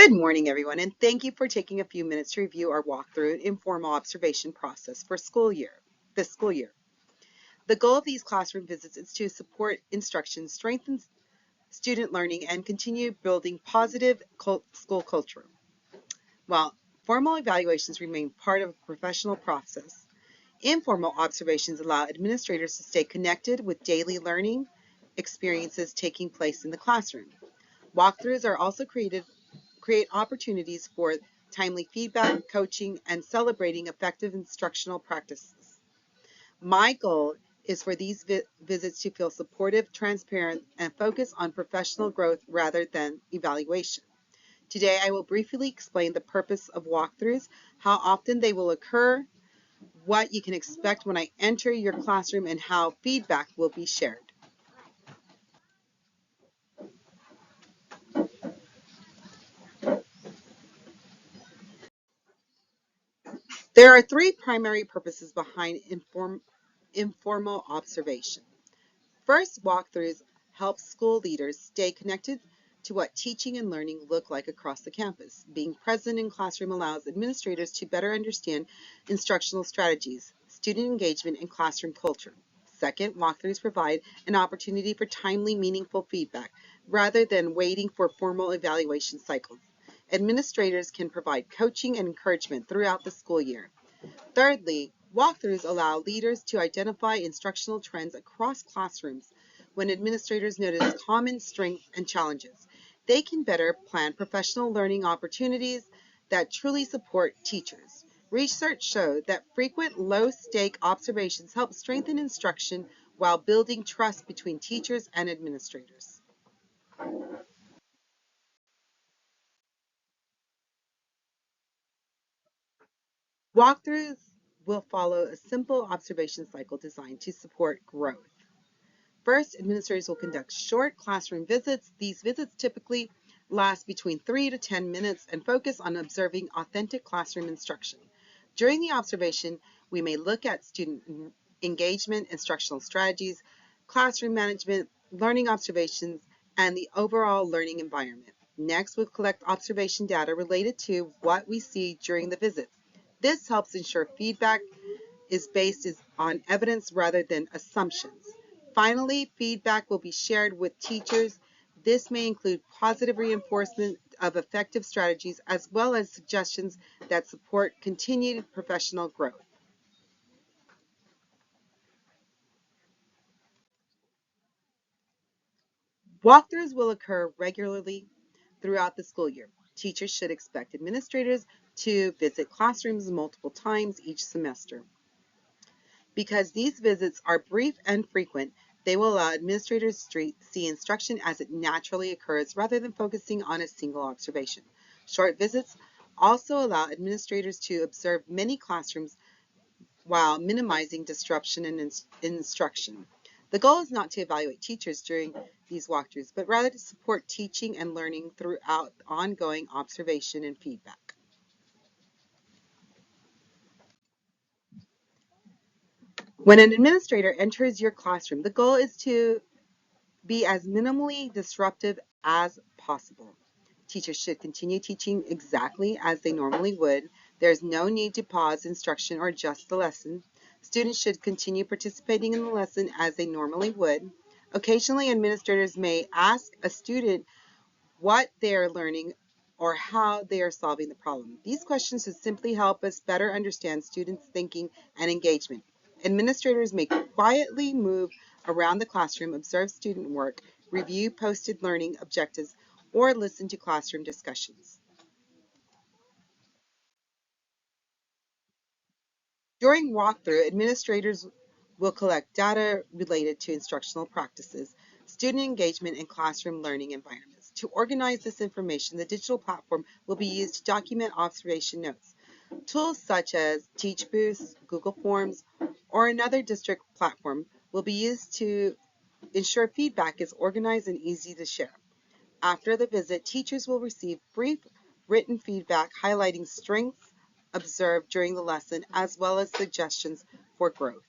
Good morning, everyone, and thank you for taking a few minutes to review our walkthrough informal observation process for this school year. The goal of these classroom visits is to support instruction, strengthen student learning, and continue building positive school culture. While formal evaluations remain part of a professional process, informal observations allow administrators to stay connected with daily learning experiences taking place in the classroom. Walkthroughs are also create opportunities for timely feedback, coaching, and celebrating effective instructional practices. My goal is for these visits to feel supportive, transparent, and focus on professional growth rather than evaluation. Today, I will briefly explain the purpose of walkthroughs, how often they will occur, what you can expect when I enter your classroom, and how feedback will be shared. There are three primary purposes behind informal observation. First, walkthroughs help school leaders stay connected to what teaching and learning look like across the campus. Being present in classroom allows administrators to better understand instructional strategies, student engagement, and classroom culture. Second, walkthroughs provide an opportunity for timely, meaningful feedback rather than waiting for formal evaluation cycles. Administrators can provide coaching and encouragement throughout the school year. Thirdly, walkthroughs allow leaders to identify instructional trends across classrooms. When administrators notice common strengths and challenges, they can better plan professional learning opportunities that truly support teachers. Research showed that frequent low-stake observations help strengthen instruction while building trust between teachers and administrators. Walkthroughs will follow a simple observation cycle designed to support growth. First, administrators will conduct short classroom visits. These visits typically last between 3 to 10 minutes and focus on observing authentic classroom instruction. During the observation, we may look at student engagement, instructional strategies, classroom management, learning observations, and the overall learning environment. Next, we'll collect observation data related to what we see during the visit. This helps ensure feedback is based on evidence rather than assumptions. Finally, feedback will be shared with teachers. This may include positive reinforcement of effective strategies as well as suggestions that support continued professional growth. Walkthroughs will occur regularly throughout the school year. Teachers should expect administrators to visit classrooms multiple times each semester. Because these visits are brief and frequent, they will allow administrators to see instruction as it naturally occurs rather than focusing on a single observation. Short visits also allow administrators to observe many classrooms while minimizing disruption in instruction. The goal is not to evaluate teachers during these walkthroughs, but rather to support teaching and learning throughout ongoing observation and feedback. When an administrator enters your classroom, the goal is to be as minimally disruptive as possible. Teachers should continue teaching exactly as they normally would. There's no need to pause instruction or adjust the lesson. Students should continue participating in the lesson as they normally would. Occasionally, administrators may ask a student what they are learning or how they are solving the problem. These questions should simply help us better understand students' thinking and engagement. Administrators may quietly move around the classroom, observe student work, review posted learning objectives, or listen to classroom discussions. During walkthrough, administrators will collect data related to instructional practices, student engagement, and classroom learning environments. To organize this information, the digital platform will be used to document observation notes. Tools such as Teach Boost, Google Forms, or another district platform will be used to ensure feedback is organized and easy to share. After the visit, teachers will receive brief written feedback highlighting strengths observed during the lesson as well as suggestions for growth.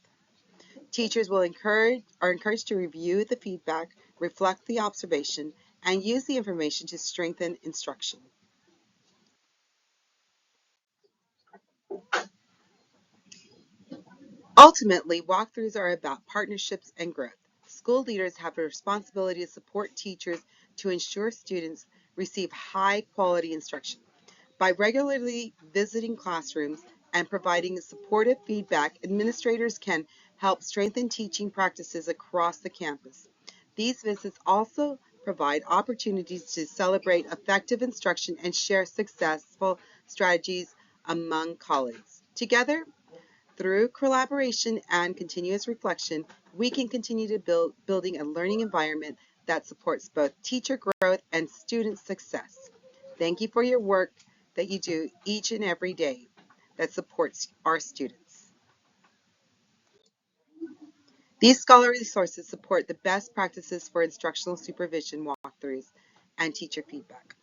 Teachers are encouraged to review the feedback, reflect the observation, and use the information to strengthen instruction. Ultimately, walkthroughs are about partnerships and growth. School leaders have a responsibility to support teachers to ensure students receive high quality instruction. By regularly visiting classrooms and providing supportive feedback, administrators can help strengthen teaching practices across the campus. These visits also provide opportunities to celebrate effective instruction and share successful strategies among colleagues. Together, through collaboration and continuous reflection, we can continue to building a learning environment that supports both teacher growth and student success. Thank you for your work that you do each and every day that supports our students. These scholarly sources support the best practices for instructional supervision walkthroughs and teacher feedback.